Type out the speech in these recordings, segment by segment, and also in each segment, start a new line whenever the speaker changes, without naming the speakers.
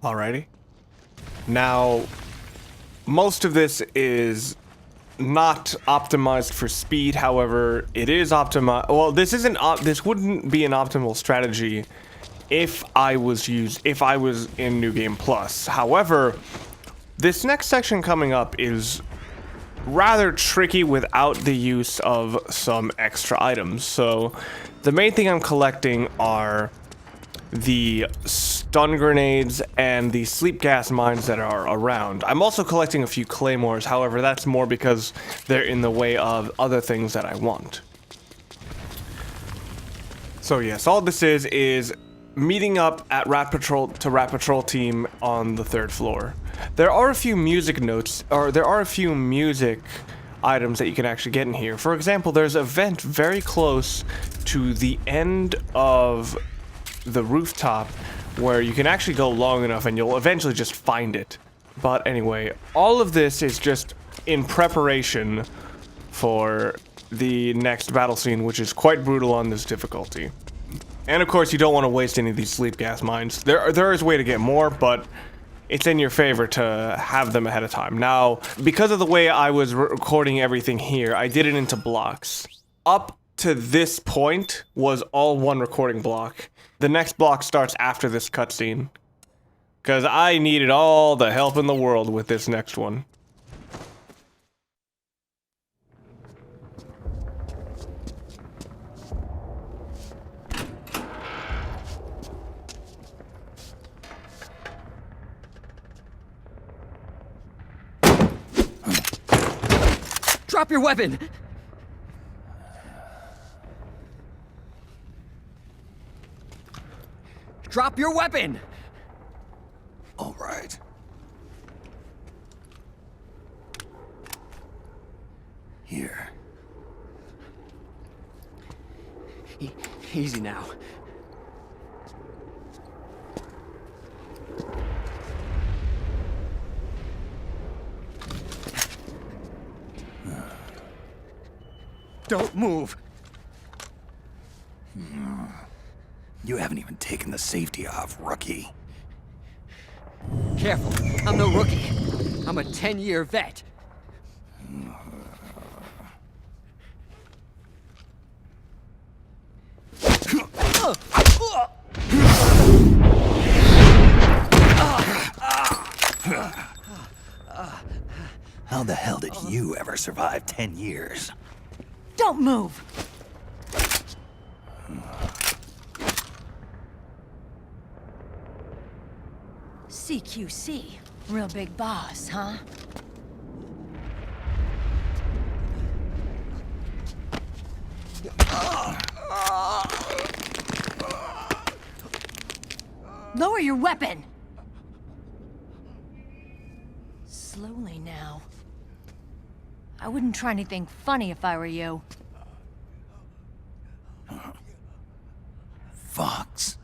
Alrighty. Now, most of this is not optimized for speed. However, it is optimized. Well, this wouldn't be an optimal strategy if I was in New Game Plus. However, this next section coming up is rather tricky without the use of some extra items. So, the main thing I'm collecting are the stun grenades and the sleep gas mines that are around. I'm also collecting a few claymores, however, that's more because they're in the way of other things that I want. So yes, all this is meeting up at Rat Patrol team on the 3rd floor. There are a few music notes, or there are a few music items that you can actually get in here. For example, there's a vent very close to the end of the rooftop where you can actually go long enough and you'll eventually just find it. But anyway, all of this is just in preparation for the next battle scene, which is quite brutal on this difficulty. And of course, you don't want to waste any of these sleep gas mines. There is a way to get more, but it's in your favor to have them ahead of time. Now, because of the way I was recording everything here, I did it into blocks. Up to this point was all one recording block. The next block starts after this cutscene, because I needed all the help in the world with this next one.
Drop your weapon! Drop your weapon!
All right. Here.
Easy now. Don't move!
You haven't even taken the safety off, rookie.
Careful, I'm no rookie. I'm a 10-year vet.
How the hell did you ever survive 10 years?
Don't move! CQC. Real big boss, huh? Lower your weapon! Slowly now. I wouldn't try anything funny if I were you.
Fox.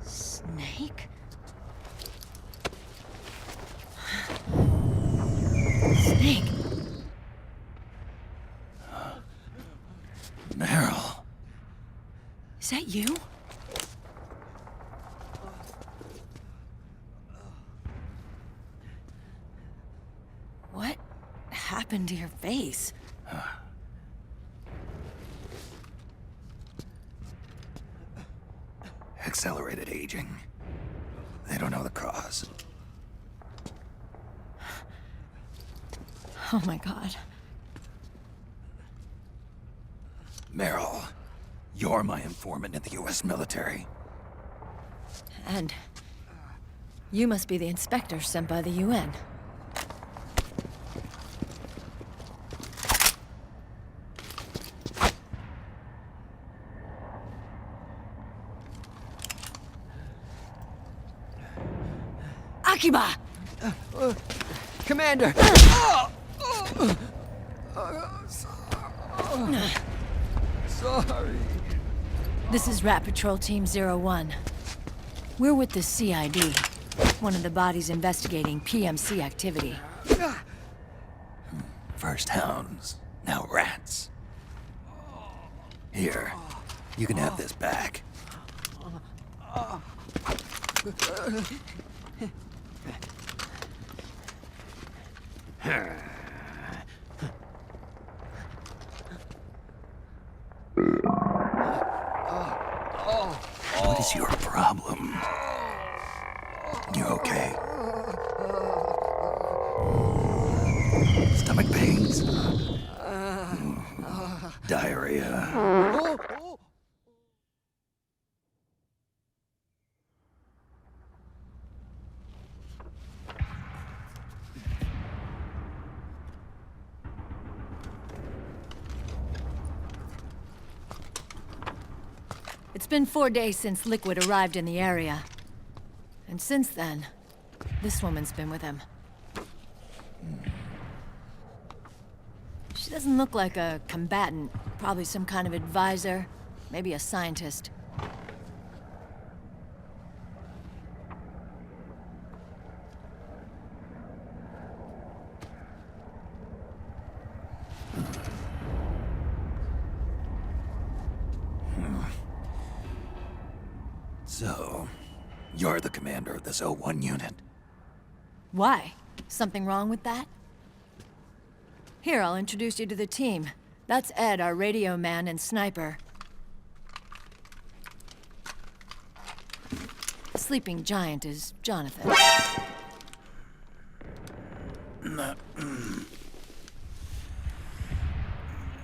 Snake? Snake?
Meryl.
Is that you? What happened to your face?
Accelerated aging. They don't know the cause.
Oh my god.
Meryl, you're my informant in the U.S. military.
And you must be the inspector sent by the UN. Akiba!
Commander! Sorry.
This is Rat Patrol Team 01. We're with the CID, one of the bodies investigating PMC activity.
First hounds, now rats. Here, you can have this back. What is your problem? You okay? Stomach pains? Diarrhea?
It's been 4 days since Liquid arrived in the area. And since then, this woman's been with him. She doesn't look like a combatant. Probably some kind of advisor, maybe a scientist.
So, you're the commander of this O1 unit?
Why? Something wrong with that? Here, I'll introduce you to the team. That's Ed, our radio man and sniper. The sleeping giant is Jonathan.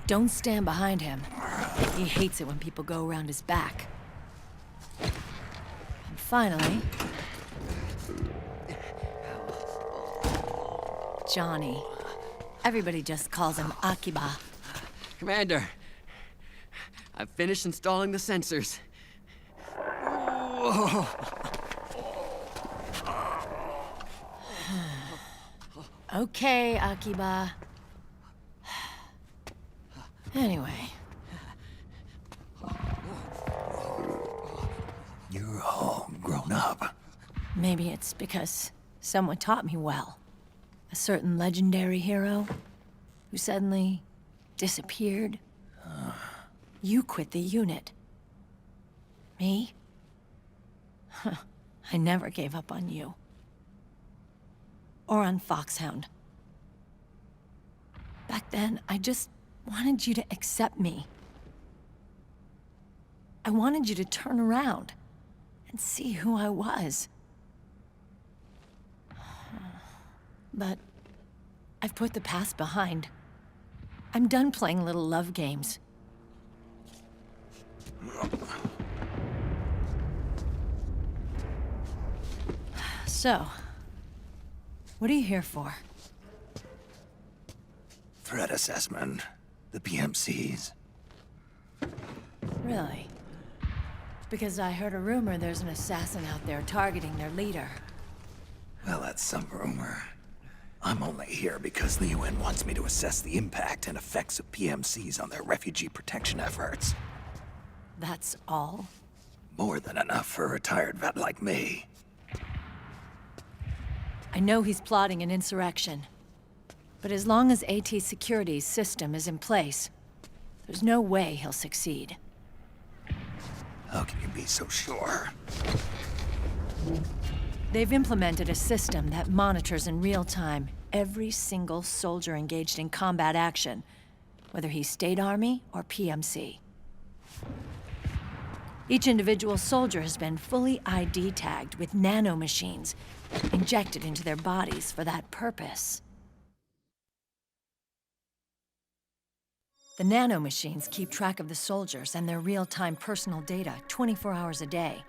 Don't stand behind him. He hates it when people go around his back. And finally... Johnny. Everybody just calls him Akiba.
Commander, I've finished installing the sensors.
Okay, Akiba. Anyway.
You're all grown up.
Maybe it's because someone taught me well. A certain legendary hero who suddenly disappeared. You quit the unit. Me? I never gave up on you. Or on Foxhound. Back then, I just wanted you to accept me. I wanted you to turn around and see who I was. But I've put the past behind. I'm done playing little love games. So, what are you here for?
Threat assessment. The PMCs.
Really? Because I heard a rumor there's an assassin out there targeting their leader.
Well, that's some rumor. I'm only here because the UN wants me to assess the impact and effects of PMCs on their refugee protection efforts.
That's all?
More than enough for a retired vet like me.
I know he's plotting an insurrection. But as long as AT Security's system is in place, there's no way he'll succeed.
How can you be so sure?
They've implemented a system that monitors in real time every single soldier engaged in combat action, whether he's State Army or PMC. Each individual soldier has been fully ID tagged with nanomachines injected into their bodies for that purpose. The nanomachines keep track of the soldiers and their real-time personal data 24 hours a day.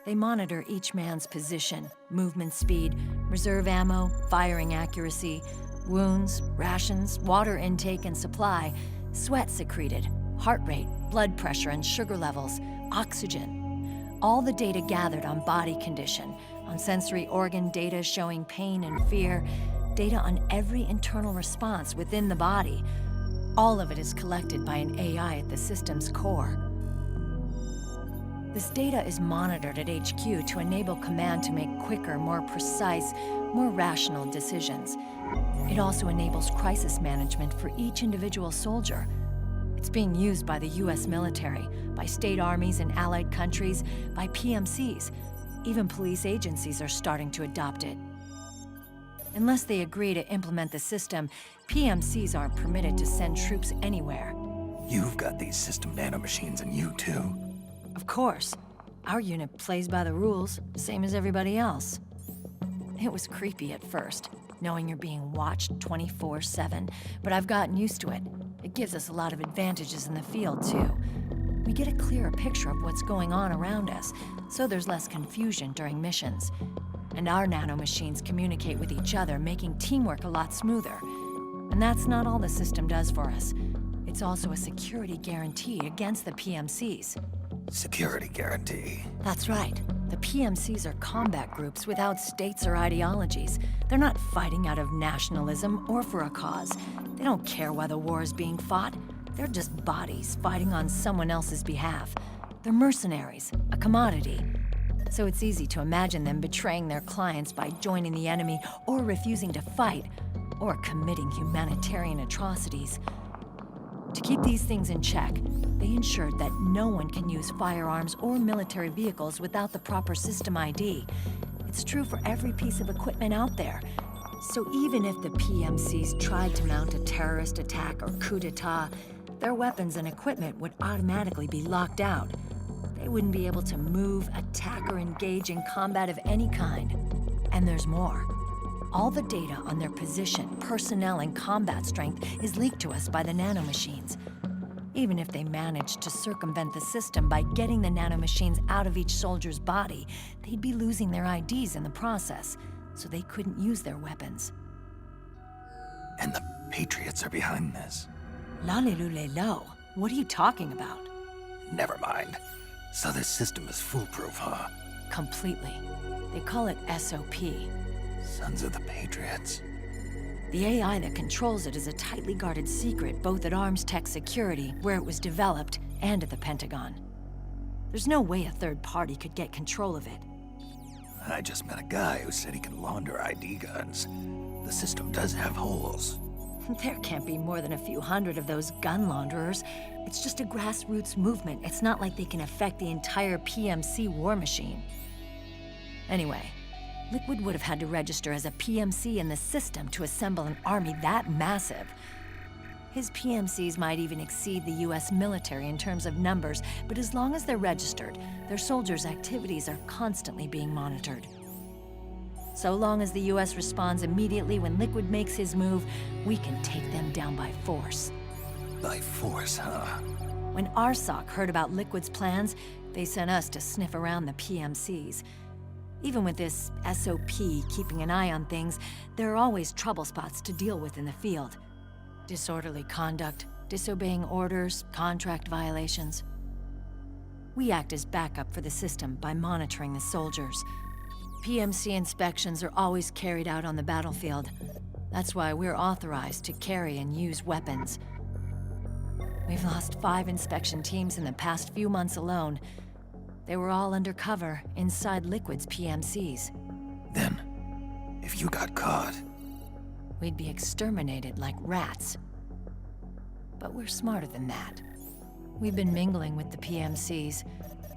They monitor each man's position, movement speed, reserve ammo, firing accuracy, wounds, rations, water intake and supply, sweat secreted, heart rate, blood pressure and sugar levels, oxygen. All the data gathered on body condition, on sensory organ data showing pain and fear, data on every internal response within the body. All of it is collected by an AI at the system's core. This data is monitored at HQ to enable command to make quicker, more precise, more rational decisions. It also enables crisis management for each individual soldier. It's being used by the US military, by state armies in allied countries, by PMCs. Even police agencies are starting to adopt it. Unless they agree to implement the system, PMCs aren't permitted to send troops anywhere.
You've got these system nanomachines in you too.
Of course. Our unit plays by the rules, same as everybody else. It was creepy at first, knowing you're being watched 24/7, but I've gotten used to it. It gives us a lot of advantages in the field, too. We get a clearer picture of what's going on around us, so there's less confusion during missions. And our nanomachines communicate with each other, making teamwork a lot smoother. And that's not all the system does for us. It's also a security guarantee against the PMCs.
Security guarantee.
That's right. The PMCs are combat groups without states or ideologies. They're not fighting out of nationalism or for a cause. They don't care why the war is being fought. They're just bodies fighting on someone else's behalf. They're mercenaries, a commodity. So it's easy to imagine them betraying their clients by joining the enemy or refusing to fight, or committing humanitarian atrocities. To keep these things in check, they ensured that no one can use firearms or military vehicles without the proper system ID. It's true for every piece of equipment out there. So even if the PMCs tried to mount a terrorist attack or coup d'etat, their weapons and equipment would automatically be locked out. They wouldn't be able to move, attack, or engage in combat of any kind. And there's more. All the data on their position, personnel, and combat strength is leaked to us by the nanomachines. Even if they managed to circumvent the system by getting the nanomachines out of each soldier's body, they'd be losing their IDs in the process, so they couldn't use their weapons.
And the Patriots are behind this.
Lalilulelo, what are you talking about?
Never mind. So this system is foolproof, huh?
Completely. They call it SOP.
Sons of the Patriots.
The AI that controls it is a tightly guarded secret, both at Arms Tech Security, where it was developed, and at the Pentagon. There's no way a third party could get control of it.
I just met a guy who said he can launder ID guns. The system does have holes.
There can't be more than a few hundred of those gun launderers. It's just a grassroots movement. It's not like they can affect the entire PMC war machine. Anyway, Liquid would have had to register as a PMC in the system to assemble an army that massive. His PMCs might even exceed the US military in terms of numbers, but as long as they're registered, their soldiers' activities are constantly being monitored. So long as the US responds immediately when Liquid makes his move, we can take them down by force.
By force, huh?
When RSOC heard about Liquid's plans, they sent us to sniff around the PMCs. Even with this SOP keeping an eye on things, there are always trouble spots to deal with in the field. Disorderly conduct, disobeying orders, contract violations. We act as backup for the system by monitoring the soldiers. PMC inspections are always carried out on the battlefield. That's why we're authorized to carry and use weapons. We've lost 5 inspection teams in the past few months alone. They were all undercover inside Liquid's PMCs.
Then, if you got caught...
We'd be exterminated like rats. But we're smarter than that. We've been mingling with the PMCs,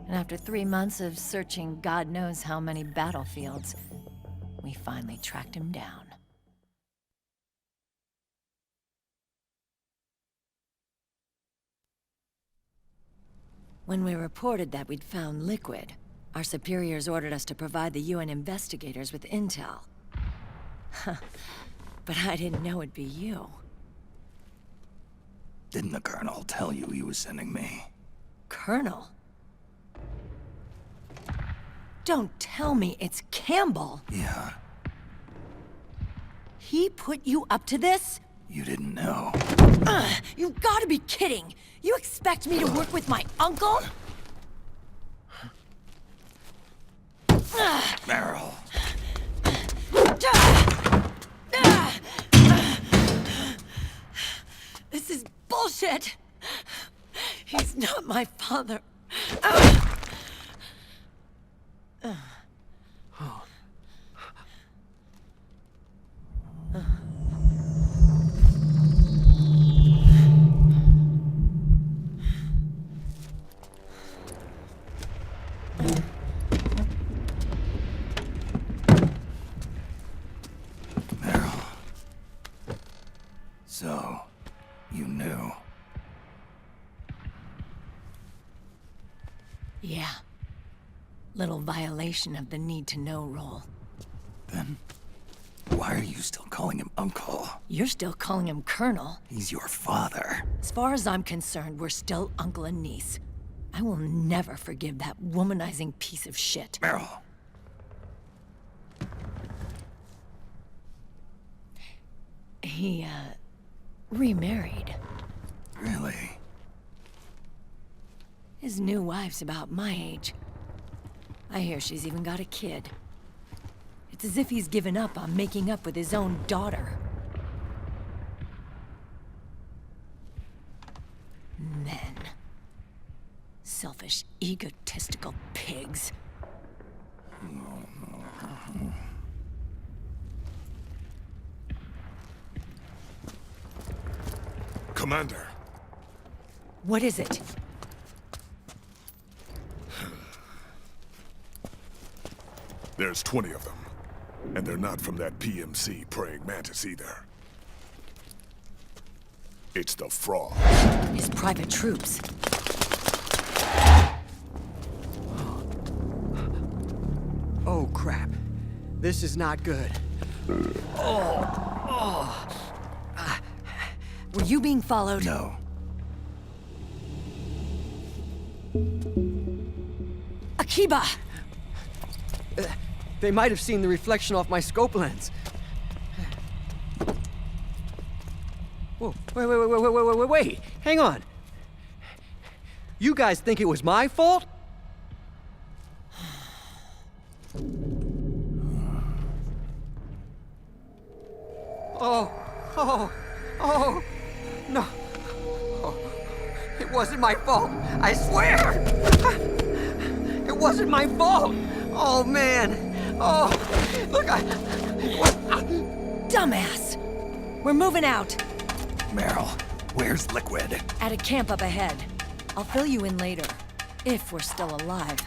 and after 3 months of searching God knows how many battlefields, we finally tracked him down. When we reported that we'd found Liquid, our superiors ordered us to provide the UN investigators with intel. But I didn't know it'd be you.
Didn't the Colonel tell you he was sending me?
Colonel? Don't tell me it's Campbell!
Yeah,
He put you up to this?
you didn't know.
You've gotta be kidding! You expect me to work with my uncle?
Meryl.
This is bullshit! He's not my father. Yeah. Little violation of the need-to-know rule.
Then, why are you still calling him Uncle?
You're still calling him Colonel.
He's your father.
As far as I'm concerned, we're still uncle and niece. I will never forgive that womanizing piece of shit.
Meryl.
He, remarried.
Really?
His new wife's about my age. I hear she's even got a kid. It's as if he's given up on making up with his own daughter. Men. Selfish, egotistical pigs.
Commander.
What is it?
There's 20 of them. And they're not from that PMC praying mantis either. It's the frog.
His private troops.
Oh, crap. This is not good.
Were you being followed?
No.
Akiba!
They might have seen the reflection off my scope lens. Whoa, wait. Hang on. You guys think it was my fault? Oh, no. Oh, it wasn't my fault, I swear! It wasn't my fault! Oh, man. Oh, look,
Dumbass! We're moving out.
Meryl, where's Liquid?
At a camp up ahead. I'll fill you in later. If we're still alive.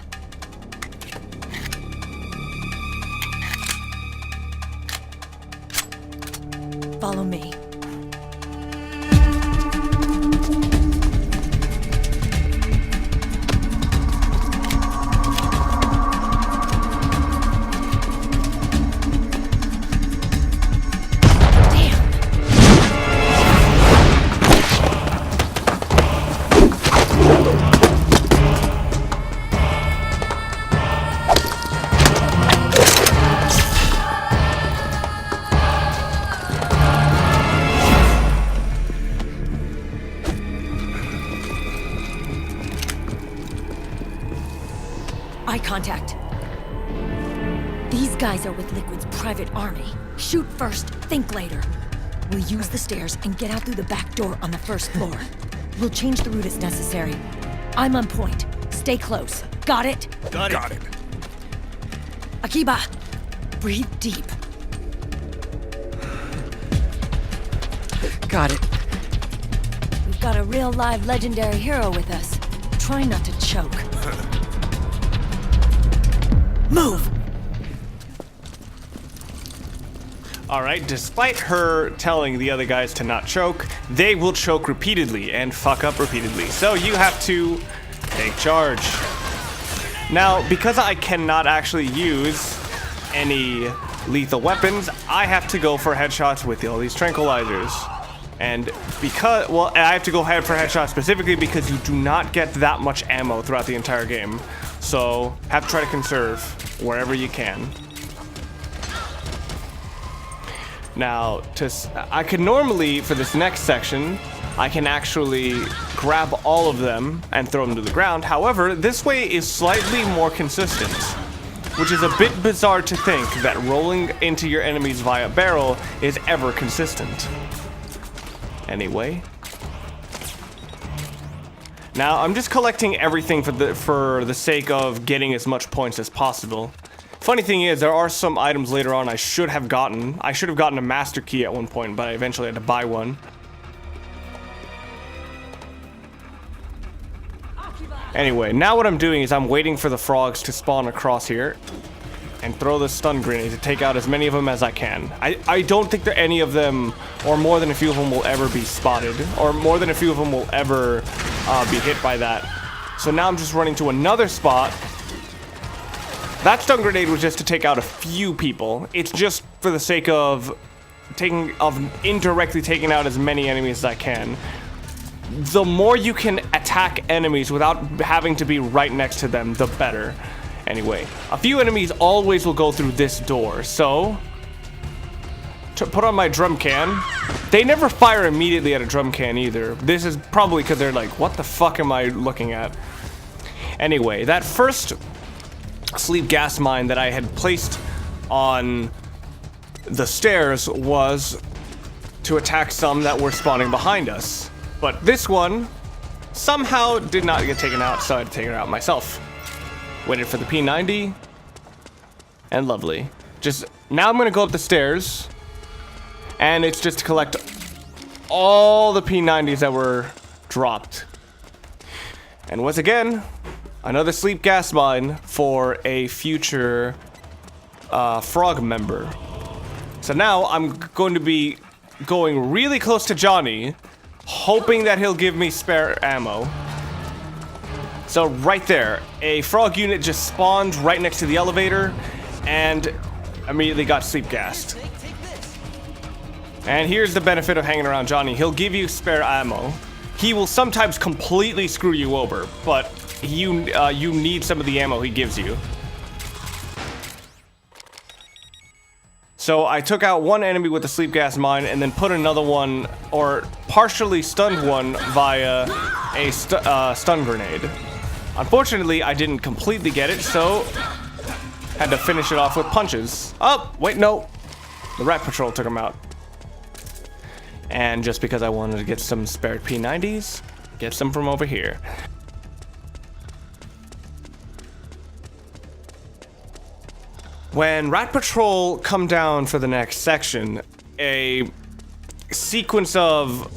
Follow me. Eye contact. These guys are with Liquid's private army. Shoot first, think later. We'll use the stairs and get out through the back door on the first floor. We'll change the route as necessary. I'm on point. Stay close. Got it?
Got it.
Akiba, breathe deep.
got it.
We've got a real live legendary hero with us. Try not to choke. Move!
Alright, despite her telling the other guys to not choke, they will choke repeatedly and fuck up repeatedly. So you have to take charge. Now, because I cannot actually use any lethal weapons, I have to go for headshots with all these tranquilizers. And because, well, I have to go ahead for headshots specifically because you do not get that much ammo throughout the entire game. So, have to try to conserve wherever you can. Now, I can normally, for this next section, I can actually grab all of them and throw them to the ground. However, this way is slightly more consistent, which is a bit bizarre to think that rolling into your enemies via barrel is ever consistent. Anyway. Now, I'm just collecting everything for the sake of getting as much points as possible. Funny thing is, there are some items later on I should have gotten. I should have gotten a master key at one point, but I eventually had to buy one. Anyway, now what I'm doing is I'm waiting for the frogs to spawn across here and throw the stun grenade to take out as many of them as I can. I don't think that any of them, or more than a few of them, will ever be spotted, or more than a few of them will ever be hit by that So now I'm just running to another spot. That stun grenade was just to take out a few people. It's just for the sake of indirectly taking out as many enemies as I can. The more you can attack enemies without having to be right next to them, the better. Anyway, a few enemies always will go through this door, so to put on my drum can. They never fire immediately at a drum can either. This is probably because they're like, what the fuck am I looking at? Anyway, that first sleep gas mine that I had placed on the stairs was to attack some that were spawning behind us. But this one somehow did not get taken out, so I had to take it out myself. Waited for the P90, and lovely. Just, now I'm gonna go up the stairs, and it's just to collect all the P90s that were dropped. And once again, another sleep gas mine for a future frog member. So now I'm going to be going really close to Johnny, hoping that he'll give me spare ammo. So right there, a frog unit just spawned right next to the elevator and immediately got sleep gassed. And here's the benefit of hanging around Johnny. He'll give you spare ammo. He will sometimes completely screw you over, but you need some of the ammo he gives you. So I took out one enemy with a sleep gas mine and then put another one, or partially stunned one, via a stun grenade. Unfortunately, I didn't completely get it, so had to finish it off with punches. Oh, wait, no. The Rat Patrol took him out. And just because I wanted to get some spare P90s, get some from over here. When Rat Patrol come down for the next section, a sequence of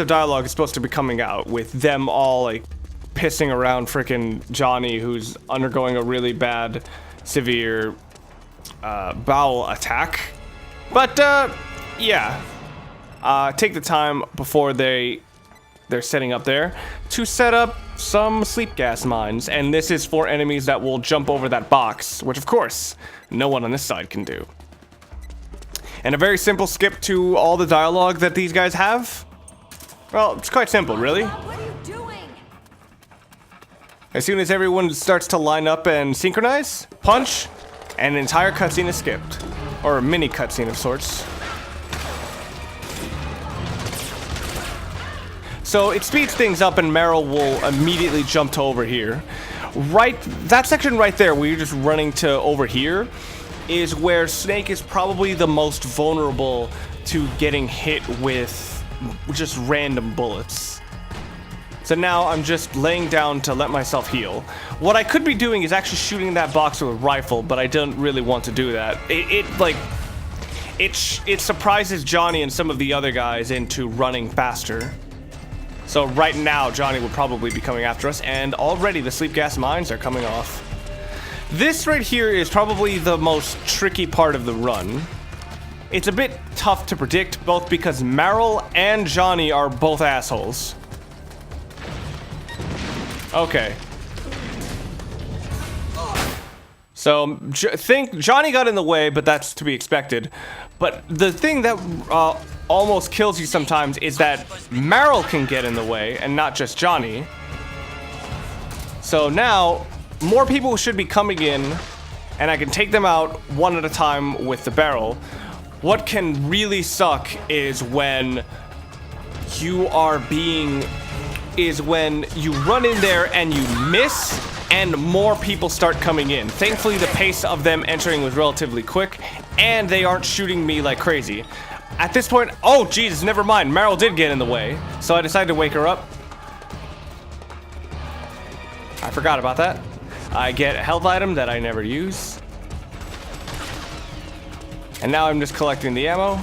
dialogue is supposed to be coming out with them all like pissing around frickin' Johnny, who's undergoing a really bad, severe bowel attack. But yeah, take the time before they're setting up there to set up some sleep gas mines, and this is for enemies that will jump over that box, which of course no one on this side can do. And a very simple skip to all the dialogue that these guys have. Well, it's quite simple, really.
What are you doing?
As soon as everyone starts to line up and synchronize, punch, and an entire cutscene is skipped. Or a mini cutscene of sorts. So it speeds things up and Meryl will immediately jump to over here. That section right there where you're just running to over here is where Snake is probably the most vulnerable to getting hit with just random bullets. So now I'm just laying down to let myself heal. What I could be doing is actually shooting that box with a rifle, but I don't really want to do that. It surprises Johnny and some of the other guys into running faster. So right now, Johnny will probably be coming after us, and already the sleep gas mines are coming off. This right here is probably the most tricky part of the run. It's a bit tough to predict, both because Meryl and Johnny are both assholes. Okay. So, Johnny got in the way, but that's to be expected. But the thing that almost kills you sometimes is that Meryl can get in the way, and not just Johnny. So now, more people should be coming in, and I can take them out one at a time with the barrel. What can really suck is when you run in there and you miss, and more people start coming in. Thankfully, the pace of them entering was relatively quick, and they aren't shooting me like crazy. At this point, oh Jesus, never mind. Meryl did get in the way, so I decided to wake her up. I forgot about that. I get a health item that I never use. And now I'm just collecting the ammo.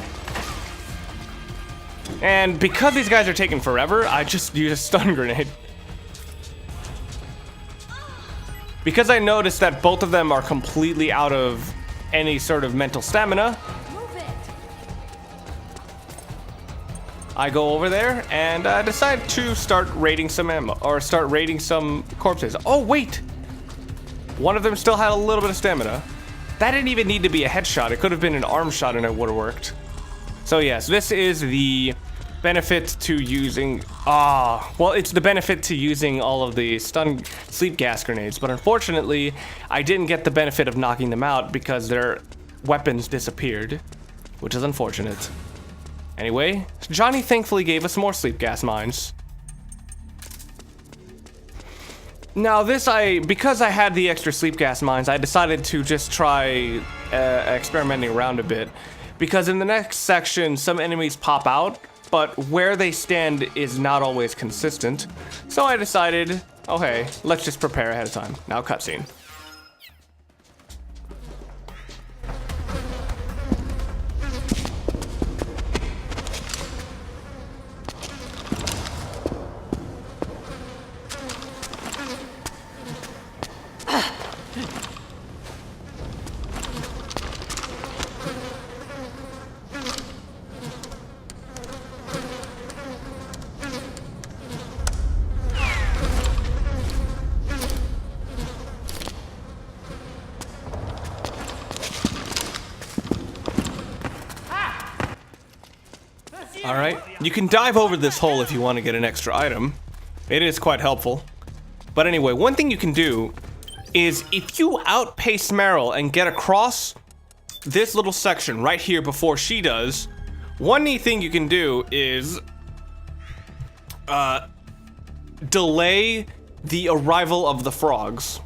And because these guys are taking forever, I just use a stun grenade. Because I noticed that both of them are completely out of any sort of mental stamina. I go over there and decide to start raiding some ammo, or start raiding some corpses. Oh, wait! One of them still had a little bit of stamina. That didn't even need to be a headshot. It could have been an arm shot and it would have worked. So yes, this is the benefit to using... well, it's the benefit to using all of the stun sleep gas grenades. But unfortunately, I didn't get the benefit of knocking them out because their weapons disappeared, which is unfortunate. Anyway, Johnny thankfully gave us more sleep gas mines. Now because I had the extra sleep gas mines, I decided to just try experimenting around a bit. Because in the next section, some enemies pop out, but where they stand is not always consistent. So I decided, oh hey, let's just prepare ahead of time. Now cutscene. Alright, you can dive over this hole if you want to get an extra item. It is quite helpful. But anyway, one thing you can do is if you outpace Meryl and get across this little section right here before she does, one neat thing you can do is delay the arrival of the frogs.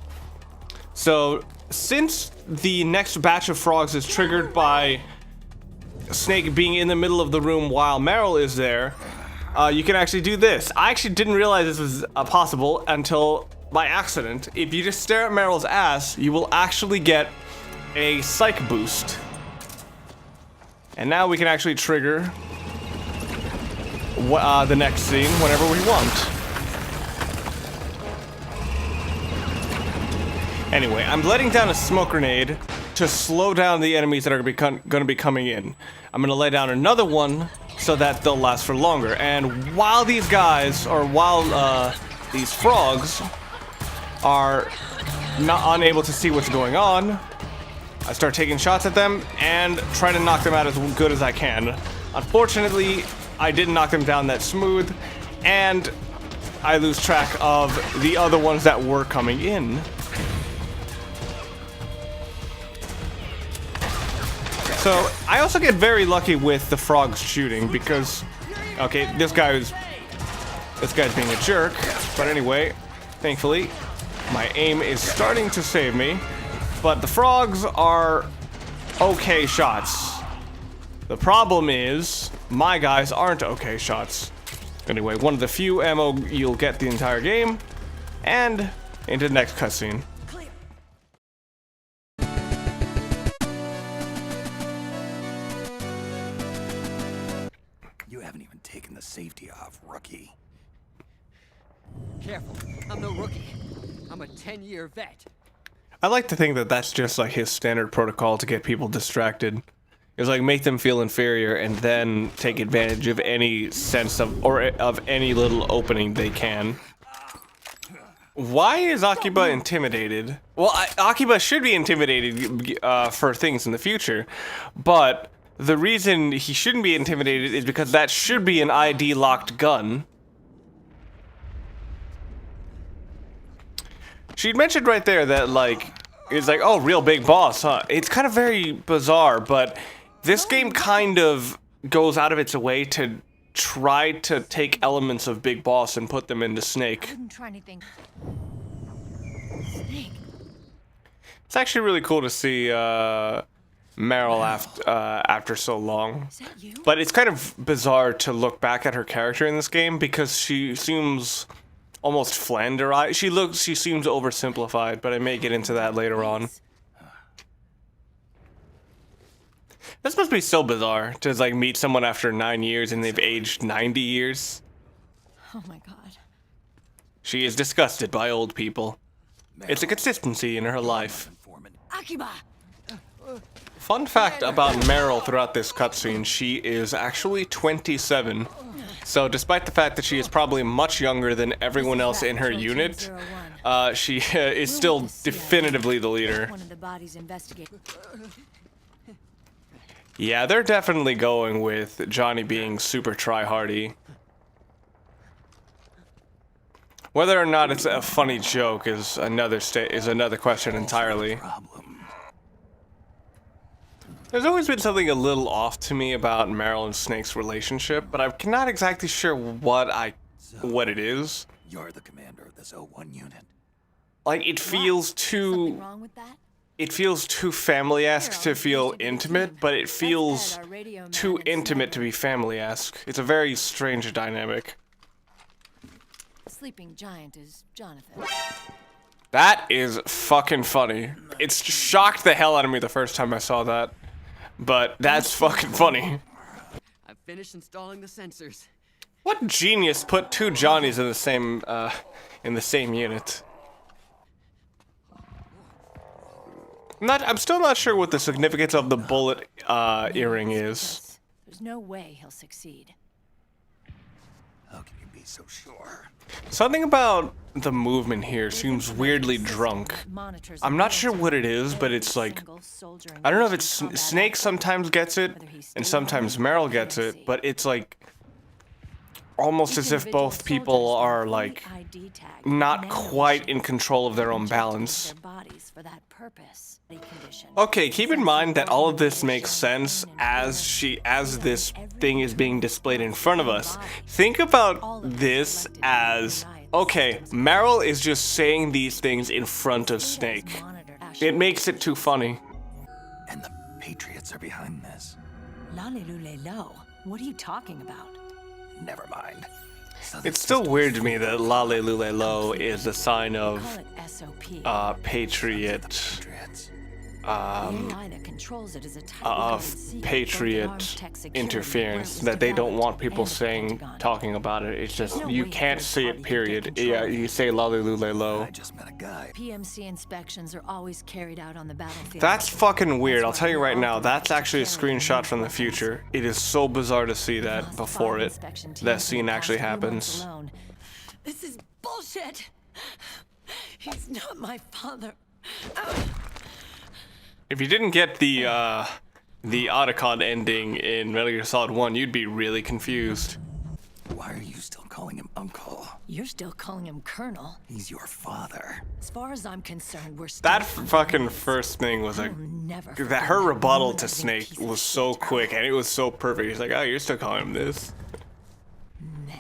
So since the next batch of frogs is triggered by Snake being in the middle of the room while Meryl is there, you can actually do this. I actually didn't realize this was possible until by accident. If you just stare at Meryl's ass, you will actually get a psych boost. And now we can actually trigger the next scene whenever we want. Anyway, I'm letting down a smoke grenade to slow down the enemies that are going to be coming in. I'm going to lay down another one so that they'll last for longer. And while these guys, or while these frogs are not unable to see what's going on, I start taking shots at them and try to knock them out as good as I can. Unfortunately, I didn't knock them down that smooth, and I lose track of the other ones that were coming in. So, I also get very lucky with the frogs shooting because, okay, this guy's being a jerk, but anyway, thankfully, my aim is starting to save me, but the frogs are okay shots. The problem is, my guys aren't okay shots. Anyway, one of the few ammo you'll get the entire game, and into the next cutscene.
You haven't even taken the safety off, rookie.
Careful, I'm no rookie. I'm a 10-year vet.
I like to think that that's just like his standard protocol to get people distracted. It's like make them feel inferior and then take advantage of any sense of, or of any little opening they can. Why is Akiba intimidated? Well, Akiba should be intimidated for things in the future, but the reason he shouldn't be intimidated is because that should be an ID-locked gun. She'd mentioned right there that, like, it's like, oh, real big boss, huh? It's kind of very bizarre, but this game kind of goes out of its way to try to take elements of Big Boss and put them into Snake.
I didn't try anything. Snake.
It's actually really cool to see Meryl after so long.
Is that you?
But it's kind of bizarre to look back at her character in this game because she seems almost flanderized. She seems oversimplified, but I may get into that later on. This must be so bizarre to like meet someone after 9 years and they've aged 90 years.
Oh my god.
She is disgusted by old people. It's a consistency in her life.
Akiba!
Fun fact about Meryl throughout this cutscene, she is actually 27. So despite the fact that she is probably much younger than everyone else in her unit, she is still definitively the leader.
One of the bodies investigated.
Yeah, they're definitely going with Johnny being super try-hardy. Whether or not it's a funny joke is another question entirely.
Problem.
There's always been something a little off to me about Meryl and Snake's relationship, but I'm not exactly sure what it is.
You're the commander of this O1 unit.
Like, it feels
Something
too...
wrong with that?
It feels too family-esque to feel intimate, but it feels too intimate to be family-esque. It's a very strange dynamic.
Sleeping giant is Jonathan.
That is fucking funny. It's shocked the hell out of me the first time I saw that. But that's fucking funny.
I've finished installing the sensors.
What genius put two Johnnies in the same unit? I'm still not sure what the significance of the bullet earring is.
There's no way he'll succeed.
How can you be so sure?
Something about the movement here seems weirdly drunk. I'm not sure what it is, but it's like, I don't know if it's Snake sometimes gets it, and sometimes Meryl gets it, but it's like almost as if both people are like not quite in control of their own balance. Okay, keep in mind that all of this makes sense as this thing is being displayed in front of us. Think about this as, okay, Meryl is just saying these things in front of Snake. It makes it too funny.
And the Patriots are behind this.
Lalilulelo, what are you talking about?
Never mind. So
It's still weird to me that Lale Lule Lo is a sign of
Call it SOP.
Patriot
Patriots.
The AI that controls it is a tightly
of
guarded secret,
Patriot
both armed tech security
interference
was
that they don't
developed
want people
and the
saying
Pentagon.
talking about it. It's just
No
you
way
can't
third
say it.
party could
Period.
get control
Yeah,
of
you
it.
say Lale Lule Lo.
I just met a guy.
PMC inspections are always carried out on the battlefield.
That's fucking weird. I'll
That's
tell you
why
right now.
all
That's actually a
carry
screenshot from the
weapons.
future. It is so bizarre to see that
Lost
before
five
it
inspection teams
that
in
scene
the
actually
past few months
happens.
alone. This is bullshit. He's not my father.
If you didn't get the Otacon ending in Metal Gear Solid 1, you'd be really confused.
Why are you still calling him Uncle?
You're still calling him Colonel.
He's your father.
As far as I'm concerned, we're still
That fucking first thing was like,
I'll never
that her
forgive that
rebuttal to
mother
Snake
piece of
was so
shit.
quick and it was so perfect. He's like, oh, you're still calling him this.
Men.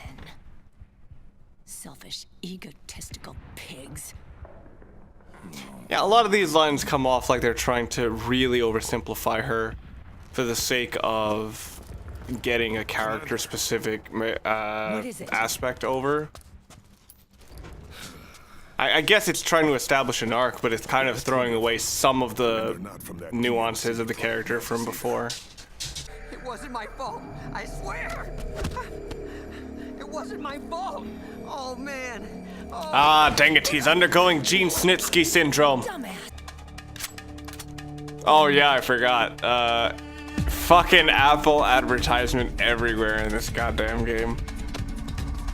Selfish, egotistical pigs.
Yeah, a lot of these lines come off like they're trying to really oversimplify her for the sake of getting a character-specific
is it?
aspect over. I guess it's trying to establish an arc, but it's kind of throwing away some of the nuances of the character from before.
It wasn't my fault. I swear. It wasn't my fault. Oh man. Oh.
Ah, dang it, he's undergoing Gene Snitsky syndrome.
Dumbass.
Oh yeah, I forgot. Fucking Apple advertisement everywhere in this goddamn game.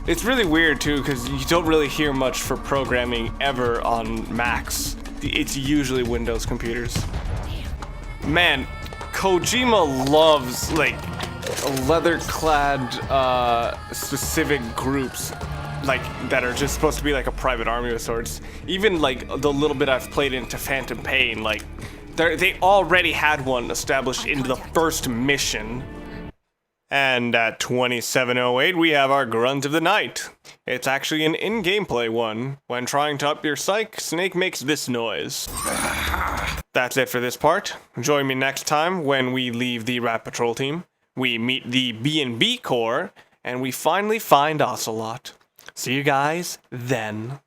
It's really weird too, because you don't really hear much for programming ever on Macs. It's usually Windows computers. Man, Kojima loves, like, leather-clad, specific groups, like, that are just supposed to be like a private army of sorts. Even, like, the little bit I've played into Phantom Pain, like, they already had one established into the first mission. And at 2708, we have our Grunt of the Night. It's actually an in-gameplay one. When trying to up your psych, Snake makes this noise. That's it for this part. Join me next time when we leave the Rat Patrol team, we meet the B&B Corps, and we finally find Ocelot. See you guys then.